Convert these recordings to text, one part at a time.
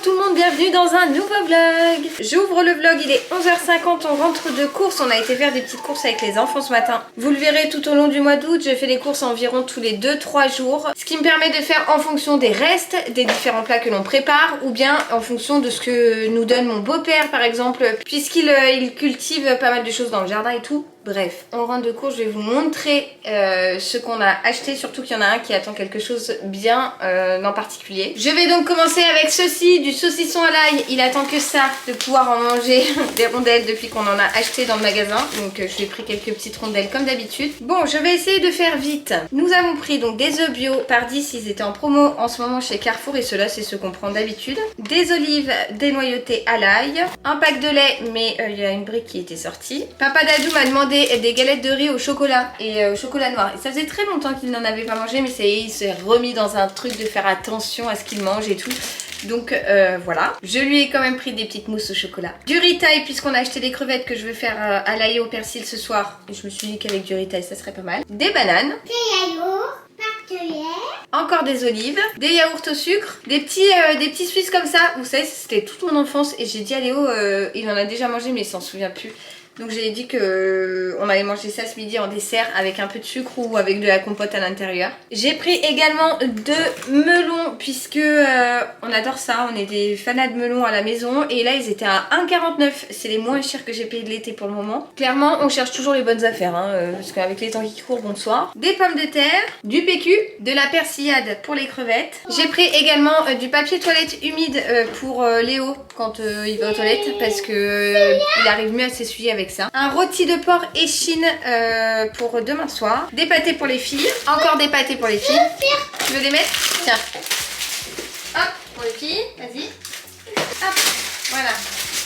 tout le monde, bienvenue dans un nouveau vlog. J'ouvre le vlog, il est 11h50, on rentre de course. On a été faire des petites courses avec les enfants ce matin. Vous le verrez tout au long du mois d'août, je fais les courses environ tous les 2-3 jours. Ce qui me permet de faire en fonction des restes, des différents plats que l'on prépare, ou bien en fonction de ce que nous donne mon beau-père par exemple, puisqu'il cultive pas mal de choses dans le jardin et tout. Bref, on rentre de course, je vais vous montrer ce qu'on a acheté, surtout qu'il y en a un qui attend quelque chose bien en particulier. Je vais donc commencer avec ceci, du saucisson à l'ail. Il attend que ça, de pouvoir en manger des rondelles depuis qu'on en a acheté dans le magasin. Donc je lui ai pris quelques petites rondelles comme d'habitude. Bon, je vais essayer de faire vite. Nous avons pris donc des œufs bio par 10, ils étaient en promo en ce moment chez Carrefour et ceux-là c'est ceux qu'on prend d'habitude. Des olives dénoyautées à l'ail, un pack de lait mais il y a une brique qui était sortie. Papa Dadou m'a demandé des galettes de riz au chocolat et au chocolat noir. Et ça faisait très longtemps qu'il n'en avait pas mangé, mais il s'est remis dans un truc de faire attention à ce qu'il mange et tout. Donc voilà, je lui ai quand même pris des petites mousses au chocolat. Du riz-taille puisqu'on a acheté des crevettes que je vais faire à l'ail et au persil ce soir. Et je me suis dit qu'avec du riz-taille ça serait pas mal. Des bananes. Des yaourts, pack de lait. Encore des olives, des yaourts au sucre, des petits Suisses comme ça. Vous savez, c'était toute mon enfance et j'ai dit à Léo, il en a déjà mangé mais il s'en souvient plus. Donc j'ai dit que on allait manger ça ce midi en dessert avec un peu de sucre ou avec de la compote à l'intérieur. J'ai pris également deux melons puisque on adore ça, on est des fanats de melons à la maison et là ils étaient à 1,49. C'est les moins chers que j'ai payé de l'été pour le moment. Clairement on cherche toujours les bonnes affaires hein, parce qu'avec les temps qui courent, bonsoir. Des pommes de terre, du PQ, de la persillade pour les crevettes. J'ai pris également du papier toilette humide pour Léo quand il va aux toilettes parce que il arrive mieux à s'essuyer avec ça. Un rôti de porc échine pour demain soir. Des pâtés pour les filles. Encore des pâtés pour les filles. Tu veux les mettre? Tiens. Hop, pour les filles. Vas-y. Hop, voilà.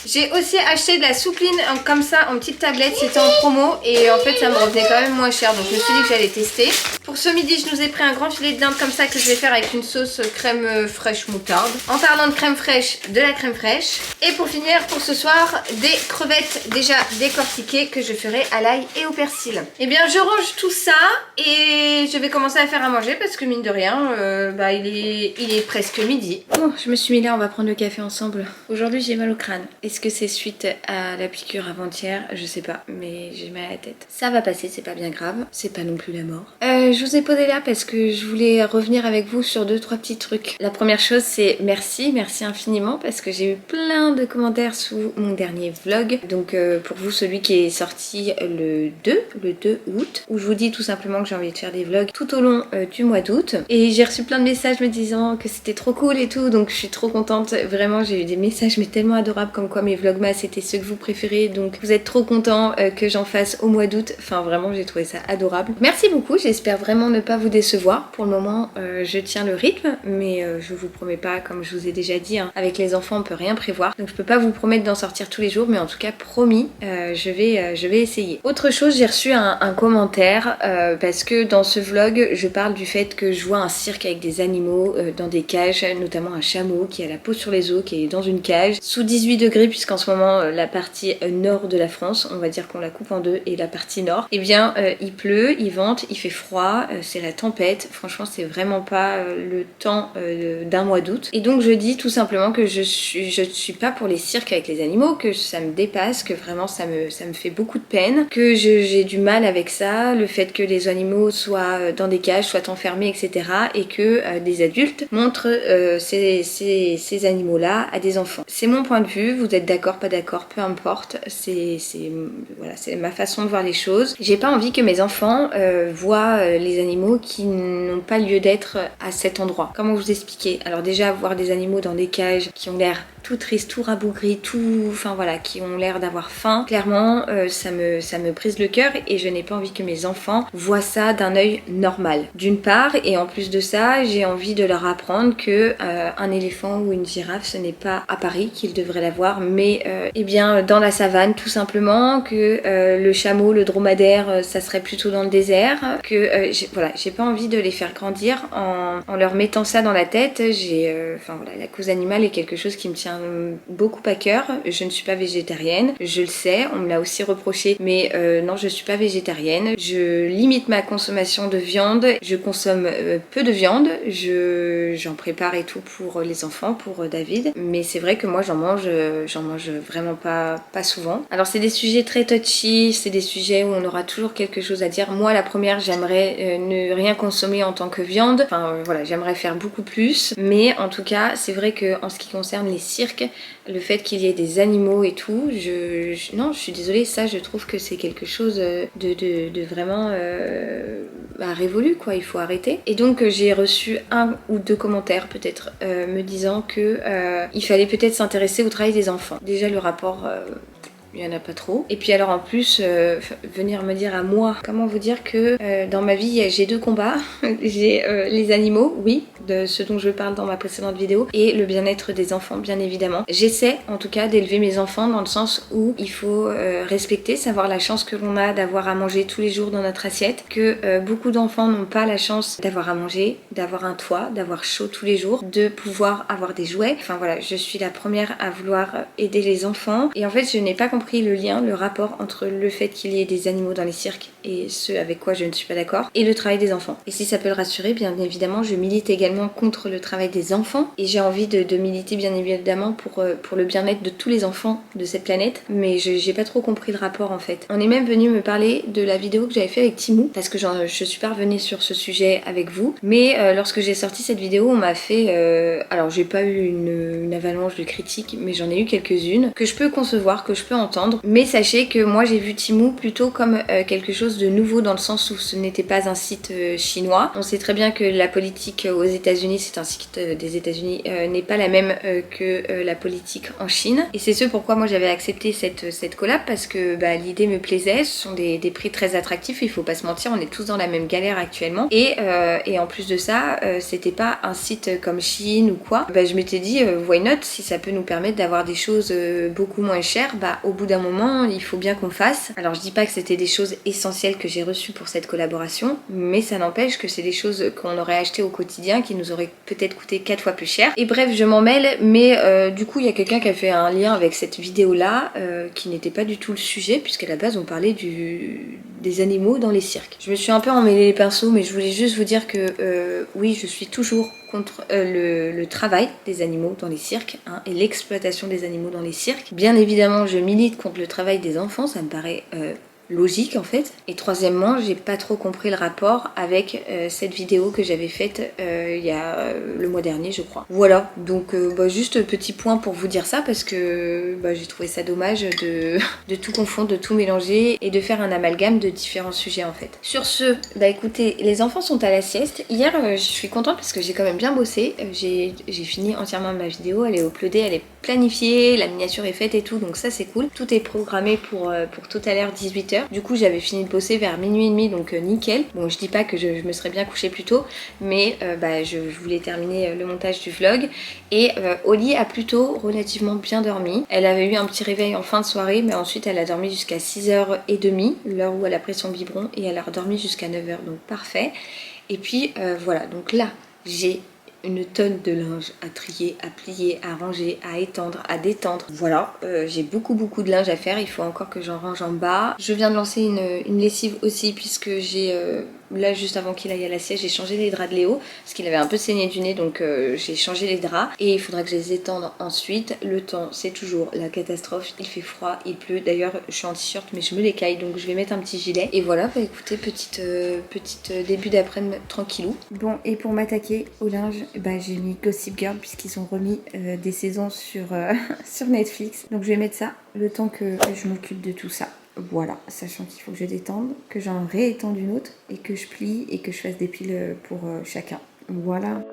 J'ai aussi acheté de la soupline comme ça en petite tablette, c'était en promo et en fait ça me revenait quand même moins cher donc je me suis dit que j'allais tester. Pour ce midi je nous ai pris un grand filet de dinde comme ça que je vais faire avec une sauce crème fraîche moutarde. En parlant de crème fraîche, de la crème fraîche. Et pour finir pour ce soir des crevettes déjà décortiquées que je ferai à l'ail et au persil. Et bien je range tout ça et je vais commencer à faire à manger parce que mine de rien il est presque midi. Bon je me suis mis là, on va prendre le café ensemble. Aujourd'hui j'ai mal au crâne. Est-ce que c'est suite à la piqûre avant-hier? Je sais pas, mais j'ai mal à la tête. Ça va passer, c'est pas bien grave. C'est pas non plus la mort. Je vous ai posé là parce que je voulais revenir avec vous sur 2-3 petits trucs. La première chose, c'est merci infiniment parce que j'ai eu plein de commentaires sous mon dernier vlog. Donc pour vous, celui qui est sorti le 2 août, où je vous dis tout simplement que j'ai envie de faire des vlogs tout au long du mois d'août. Et j'ai reçu plein de messages me disant que c'était trop cool et tout, donc je suis trop contente. Vraiment, j'ai eu des messages mais tellement adorables comme quoi mes vlogmas c'était ceux que vous préférez, donc vous êtes trop contents que j'en fasse au mois d'août. Enfin vraiment j'ai trouvé ça adorable. Merci beaucoup, j'espère vraiment ne pas vous décevoir. Pour le moment je tiens le rythme mais je vous promets pas, comme je vous ai déjà dit hein, avec les enfants on peut rien prévoir, donc je peux pas vous promettre d'en sortir tous les jours, mais en tout cas promis je vais essayer. Autre chose, j'ai reçu un commentaire parce que dans ce vlog je parle du fait que je vois un cirque avec des animaux dans des cages, notamment un chameau qui a la peau sur les os, qui est dans une cage sous 18 degrés puisqu'en ce moment la partie nord de la France, on va dire qu'on la coupe en deux, et la partie nord, eh bien il pleut, il vente, il fait froid, c'est la tempête, franchement c'est vraiment pas le temps d'un mois d'août. Et donc je dis tout simplement que je suis pas pour les cirques avec les animaux, que ça me dépasse, que vraiment ça me fait beaucoup de peine, que j'ai du mal avec ça, le fait que les animaux soient dans des cages, soient enfermés, etc. et que des adultes montrent ces animaux là à des enfants. C'est mon point de vue, vous êtes d'accord, pas d'accord, peu importe, voilà, c'est ma façon de voir les choses. J'ai pas envie que mes enfants voient les animaux qui n'ont pas lieu d'être à cet endroit. Comment vous expliquer? Alors déjà, voir des animaux dans des cages qui ont l'air tout triste, tout rabougri, enfin voilà, qui ont l'air d'avoir faim, clairement ça me brise le cœur et je n'ai pas envie que mes enfants voient ça d'un œil normal. D'une part, et en plus de ça, j'ai envie de leur apprendre que un éléphant ou une girafe, ce n'est pas à Paris qu'ils devraient l'avoir, mais eh bien dans la savane tout simplement, que le chameau, le dromadaire, ça serait plutôt dans le désert, que voilà, j'ai pas envie de les faire grandir en leur mettant ça dans la tête. Enfin voilà, la cause animale est quelque chose qui me tient beaucoup à cœur. Je ne suis pas végétarienne, je le sais, on me l'a aussi reproché, mais non, je suis pas végétarienne. Je limite ma consommation consommation de viande. Je consomme peu de viande, j'en prépare et tout pour les enfants, pour David, mais c'est vrai que moi j'en mange vraiment pas souvent. Alors c'est des sujets très touchy, c'est des sujets où on aura toujours quelque chose à dire. Moi la première, j'aimerais ne rien consommer en tant que viande, enfin voilà, j'aimerais faire beaucoup plus, mais en tout cas c'est vrai que en ce qui concerne les cirques, le fait qu'il y ait des animaux et tout, non, je suis désolée, ça je trouve que c'est quelque chose de vraiment révolu quoi, il faut arrêter. Et donc j'ai reçu 1 ou 2 commentaires peut-être me disant que il fallait peut-être s'intéresser au travail des enfants. Déjà le rapport il n'y en a pas trop. Et puis alors en plus, venir me dire à moi, comment vous dire que dans ma vie j'ai 2 combats. J'ai les animaux, oui, de ce dont je parle dans ma précédente vidéo, et le bien-être des enfants bien évidemment. J'essaie en tout cas d'élever mes enfants dans le sens où il faut respecter, savoir la chance que l'on a d'avoir à manger tous les jours dans notre assiette, que beaucoup d'enfants n'ont pas la chance d'avoir à manger, d'avoir un toit, d'avoir chaud tous les jours, de pouvoir avoir des jouets. Enfin voilà, je suis la première à vouloir aider les enfants, et en fait je n'ai pas compris le lien, le rapport entre le fait qu'il y ait des animaux dans les cirques et ce avec quoi je ne suis pas d'accord, et le travail des enfants. Et si ça peut le rassurer, bien évidemment je milite également contre le travail des enfants, et j'ai envie de militer bien évidemment pour le bien-être de tous les enfants de cette planète, mais j'ai pas trop compris le rapport en fait. On est même venu me parler de la vidéo que j'avais fait avec Timou, parce que je suis pas revenue sur ce sujet avec vous, mais lorsque j'ai sorti cette vidéo on m'a fait alors j'ai pas eu une avalanche de critiques, mais j'en ai eu quelques-unes que je peux concevoir, que je peux entendre, mais sachez que moi j'ai vu Timou plutôt comme quelque chose de nouveau, dans le sens où ce n'était pas un site chinois. On sait très bien que la politique aux États-Unis, c'est un site des États-Unis, n'est pas la même que la politique en Chine, et c'est ce pourquoi moi j'avais accepté cette collab, parce que l'idée me plaisait. Ce sont des prix très attractifs, il faut pas se mentir, on est tous dans la même galère actuellement, et en plus de ça c'était pas un site comme Chine ou quoi. Je m'étais dit why not, si ça peut nous permettre d'avoir des choses beaucoup moins chères, au bout d'un moment il faut bien qu'on fasse. Alors je dis pas que c'était des choses essentielles que j'ai reçues pour cette collaboration, mais ça n'empêche que c'est des choses qu'on aurait achetées au quotidien qui nous auraient peut-être coûté 4 fois plus cher. Et bref, je m'en mêle, mais du coup il y a quelqu'un qui a fait un lien avec cette vidéo là qui n'était pas du tout le sujet, puisqu'à la base on parlait des animaux dans les cirques. Je me suis un peu emmêlé les pinceaux, mais je voulais juste vous dire que oui, je suis toujours contre le travail des animaux dans les cirques et l'exploitation des animaux dans les cirques. Bien évidemment, je milite contre le travail des enfants, ça me paraît logique en fait. Et troisièmement, j'ai pas trop compris le rapport avec cette vidéo que j'avais faite il y a le mois dernier je crois. Voilà, donc juste petit point pour vous dire ça, parce que j'ai trouvé ça dommage de tout confondre, de tout mélanger et de faire un amalgame de différents sujets en fait. Sur ce, écoutez, les enfants sont à la sieste. Hier je suis contente parce que j'ai quand même bien bossé, j'ai fini entièrement ma vidéo, elle est uploadée, elle est planifiée, la miniature est faite et tout, donc ça c'est cool. Tout est programmé pour tout à l'heure 18h. Du coup j'avais fini de bosser vers minuit et demi, donc nickel. Bon, je dis pas que je me serais bien couchée plus tôt, mais je voulais terminer le montage du vlog. Et Oli a plutôt relativement bien dormi. Elle avait eu un petit réveil en fin de soirée, mais ensuite elle a dormi jusqu'à 6h30, l'heure où elle a pris son biberon, et elle a redormi jusqu'à 9h, donc parfait. Et puis voilà, donc là j'ai une tonne de linge à trier, à plier, à ranger, à étendre, à détendre. Voilà, j'ai beaucoup de linge à faire, il faut encore que j'en range en bas. Je viens de lancer une lessive aussi, puisque j'ai là juste avant qu'il aille à la sieste, j'ai changé les draps de Léo parce qu'il avait un peu saigné du nez, donc j'ai changé les draps et il faudra que je les étende ensuite. Le temps, c'est toujours la catastrophe, il fait froid, il pleut. D'ailleurs je suis en t-shirt mais je me l'écaille, donc je vais mettre un petit gilet. Et voilà, écoutez, petite début d'après-midi tranquillou. Bon, et pour m'attaquer au linge, j'ai mis Gossip Girl puisqu'ils ont remis des saisons sur Netflix, donc je vais mettre ça le temps que je m'occupe de tout ça. Voilà, sachant qu'il faut que je détende, que j'en réétende une autre et que je plie et que je fasse des piles pour chacun. Voilà.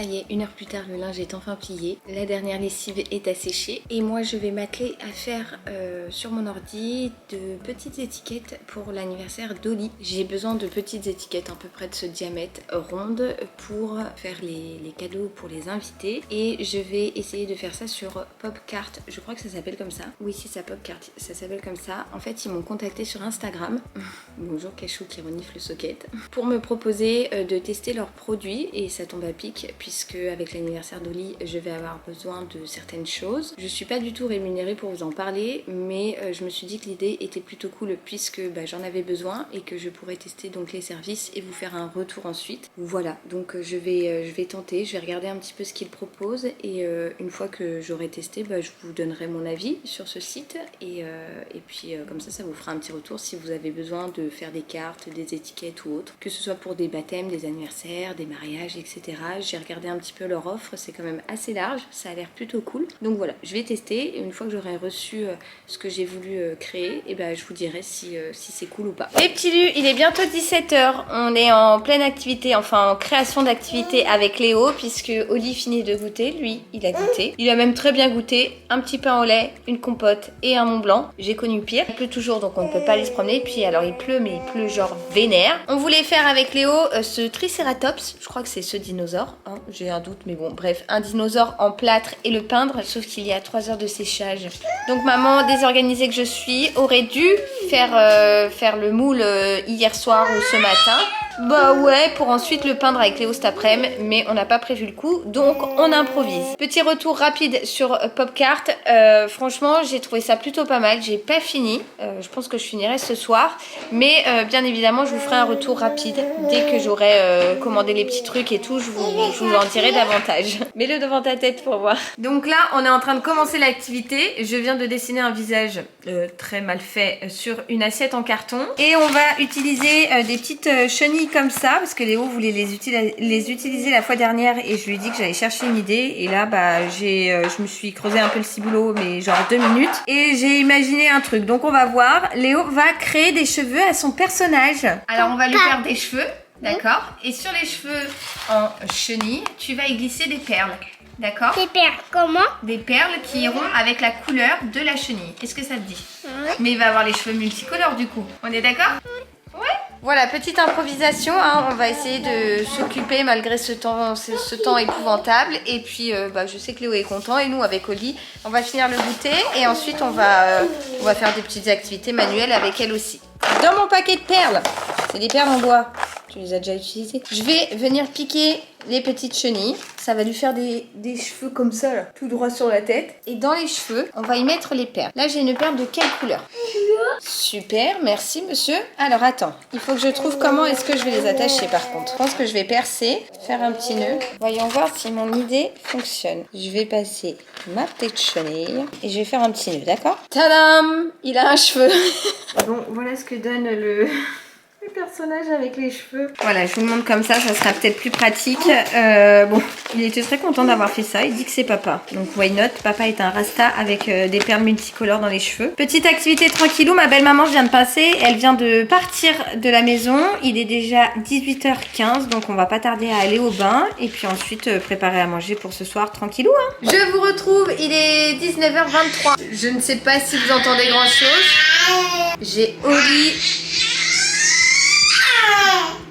Ça y est, 1 heure plus tard, le linge est enfin plié. La dernière lessive est asséchée. Et moi, je vais m'atteler à faire sur mon ordi de petites étiquettes pour l'anniversaire d'Oli. J'ai besoin de petites étiquettes à peu près de ce diamètre ronde pour faire les cadeaux pour les invités. Et je vais essayer de faire ça sur Popcart. Je crois que ça s'appelle comme ça. Oui, c'est ça, Popcart. Ça s'appelle comme ça. En fait, ils m'ont contacté sur Instagram. Bonjour Cachou qui renifle le socket. Pour me proposer de tester leurs produits. Et ça tombe à pic puisque avec l'anniversaire d'Oli, je vais avoir besoin de certaines choses. Je suis pas du tout rémunérée pour vous en parler, mais je me suis dit que l'idée était plutôt cool puisque j'en avais besoin et que je pourrais tester donc les services et vous faire un retour ensuite. Voilà, donc je vais tenter, je vais regarder un petit peu ce qu'ils proposent et une fois que j'aurai testé, je vous donnerai mon avis sur ce site et puis comme ça vous fera un petit retour si vous avez besoin de faire des cartes, des étiquettes ou autre, que ce soit pour des baptêmes, des anniversaires, des mariages, etc. J'ai regardé un petit peu leur offre, c'est quand même assez large, ça a l'air plutôt cool. Donc voilà, je vais tester et une fois que j'aurai reçu ce que j'ai voulu créer, et je vous dirai si c'est cool ou pas. Les petits lus, il est bientôt 17 h, on est en pleine activité, enfin en création d'activité avec Léo puisque Oli finit de goûter, lui il a goûté. Il a même très bien goûté, un petit pain au lait, une compote et un Mont Blanc. J'ai connu pire. Il pleut toujours donc on ne peut pas aller se promener, puis alors il pleut mais il pleut genre vénère. On voulait faire avec Léo ce Triceratops, je crois que c'est ce dinosaure, hein, j'ai un doute mais bon bref, un dinosaure en plâtre et le peindre, sauf qu'il y a 3 heures de séchage. Donc maman désorganisée que je suis aurait dû faire le moule hier soir ou ce matin. Bah ouais, pour ensuite le peindre avec Léo cet après-midi, mais on n'a pas prévu le coup, donc on improvise. Petit retour rapide sur Popcart. Franchement, j'ai trouvé ça plutôt pas mal. J'ai pas fini. Je pense que je finirai ce soir, mais bien évidemment, je vous ferai un retour rapide dès que j'aurai commandé les petits trucs et tout. Je vous en dirai davantage. Mets-le devant ta tête pour voir. Donc là, on est en train de commencer l'activité. Je viens de dessiner un visage très mal fait sur une assiette en carton, et on va utiliser des petites chenilles comme ça parce que Léo voulait les utiliser la fois dernière et je lui ai dit que j'allais chercher une idée, et là je me suis creusé un peu le ciboulot mais genre 2 minutes et j'ai imaginé un truc. Donc on va voir, Léo va créer des cheveux à son personnage. Alors on va lui faire des cheveux, d'accord, et sur les cheveux en chenille tu vas y glisser des perles. D'accord? Des perles, comment? Des perles qui iront avec la couleur de la chenille. Est-ce que ça te dit? Oui. Mais il va avoir les cheveux multicolores du coup. On est d'accord? Ouais. Voilà, petite improvisation, hein. On va essayer de s'occuper malgré ce temps épouvantable. Et puis je sais que Léo est content et nous avec Oli, on va finir le goûter et ensuite on va faire des petites activités manuelles avec elle aussi. Dans mon paquet de perles, c'est des perles en bois. Tu les as déjà utilisées. Je vais venir piquer les petites chenilles. Ça va lui faire des cheveux comme ça, là, tout droit sur la tête. Et dans les cheveux, on va y mettre les perles. Là, j'ai une perle de quelle couleur? Super, merci monsieur. Alors attends, il faut que je trouve comment est-ce que je vais les attacher par contre. Je pense que je vais percer, faire un petit nœud. Voyons voir si mon idée fonctionne. Je vais passer ma petite chenille et je vais faire un petit nœud, d'accord? Tadam! Il a un cheveu. Bon, voilà ce que donne le personnage avec les cheveux. Voilà, je vous le montre comme ça sera peut-être plus pratique. Bon, il était très content d'avoir fait ça. Il dit que c'est papa. Donc, why not? Papa est un rasta avec des perles multicolores dans les cheveux. Petite activité tranquillou. Ma belle-maman vient de passer. Elle vient de partir de la maison. Il est déjà 18h15. Donc, on va pas tarder à aller au bain. Et puis ensuite, préparer à manger pour ce soir tranquillou. Hein. Je vous retrouve. Il est 19h23. Je ne sais pas si vous entendez grand-chose. J'ai Oli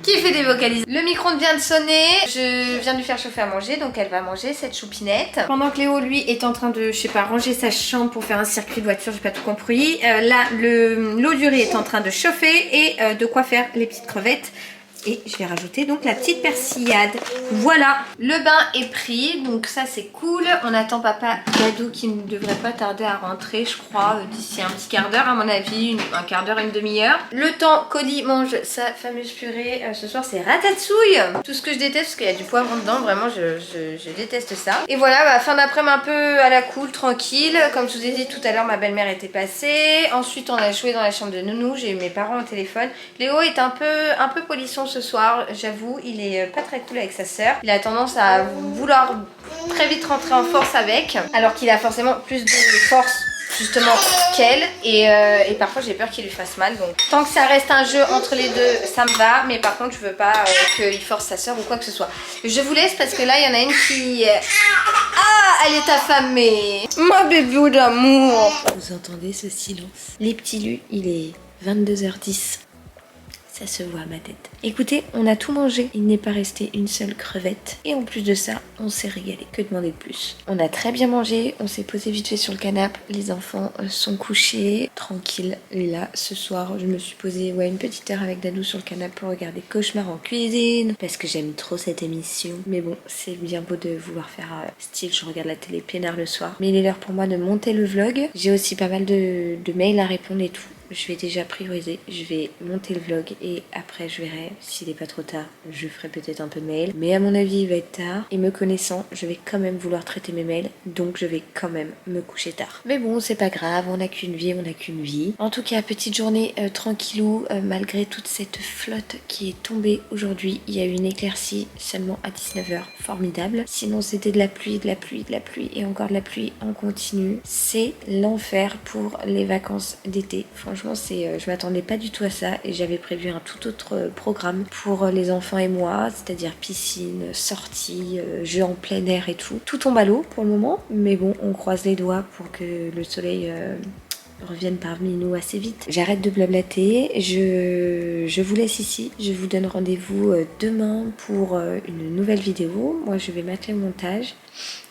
qui fait des vocalises. Le micro-ondes vient de sonner. Je viens de lui faire chauffer à manger, donc elle va manger cette choupinette. Pendant que Léo, lui, est en train de, je sais pas, ranger sa chambre pour faire un circuit de voiture, j'ai pas tout compris. Là, l'eau du riz est en train de chauffer et de quoi faire les petites crevettes. Et je vais rajouter donc la petite persillade. Voilà, le bain est pris, donc ça c'est cool. On attend papa Gadou qui ne devrait pas tarder à rentrer, je crois, d'ici un petit quart d'heure à mon avis, un quart d'heure, une demi-heure. Le temps qu'Oli mange sa fameuse purée, ce soir c'est ratatouille. Tout ce que je déteste parce qu'il y a du poivron dedans, vraiment je déteste ça. Et voilà, fin d'après-midi un peu à la cool, tranquille. Comme je vous ai dit tout à l'heure, ma belle-mère était passée. Ensuite on a joué dans la chambre de nounou, j'ai eu mes parents au téléphone. Léo est un peu polisson ce soir, j'avoue, il est pas très cool avec sa sœur. Il a tendance à vouloir très vite rentrer en force avec, alors qu'il a forcément plus de force justement qu'elle et parfois j'ai peur qu'il lui fasse mal. Donc tant que ça reste un jeu entre les deux, ça me va. Mais par contre, je veux pas qu'il force sa soeur ou quoi que ce soit. Je vous laisse parce que là, il y en a une qui... Ah, elle est affamée. Ma bébé d'amour. Vous entendez ce silence? Les petits lus, il est 22h10. Ça se voit à ma tête. Écoutez, on a tout mangé. Il n'est pas resté une seule crevette. Et en plus de ça, on s'est régalé. Que demander de plus? On a très bien mangé. On s'est posé vite fait sur le canapé. Les enfants sont couchés. Tranquille. Là, ce soir, je me suis posée une petite heure avec Dadou sur le canapé pour regarder Cauchemar en cuisine. Parce que j'aime trop cette émission. Mais bon, c'est bien beau de vouloir faire style. Je regarde la télé peinard le soir. Mais il est l'heure pour moi de monter le vlog. J'ai aussi pas mal de mails à répondre et tout. Je vais déjà prioriser, je vais monter le vlog et après je verrai s'il n'est pas trop tard, je ferai peut-être un peu de mail. Mais à mon avis il va être tard et me connaissant, je vais quand même vouloir traiter mes mails, donc je vais quand même me coucher tard. Mais bon, c'est pas grave, on n'a qu'une vie, on n'a qu'une vie. En tout cas, petite journée tranquillou, malgré toute cette flotte qui est tombée aujourd'hui. Il y a eu une éclaircie seulement à 19h, formidable. Sinon c'était de la pluie, de la pluie, de la pluie et encore de la pluie en continu. C'est l'enfer pour les vacances d'été, franchement. Je m'attendais pas du tout à ça et j'avais prévu un tout autre programme pour les enfants et moi, c'est-à-dire piscine, sortie, jeux en plein air et tout. Tout tombe à l'eau pour le moment, mais bon, on croise les doigts pour que le soleil revienne parmi nous assez vite. J'arrête de blablater, je vous laisse ici, je vous donne rendez-vous demain pour une nouvelle vidéo. Moi je vais mettre le montage.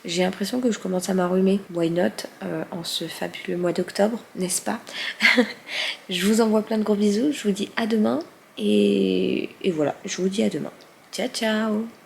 J'ai l'impression que je commence à m'enrhumer. Why not en ce fabuleux mois d'octobre, n'est-ce pas? Je vous envoie plein de gros bisous, je vous dis à demain et voilà, je vous dis à demain. Ciao ciao.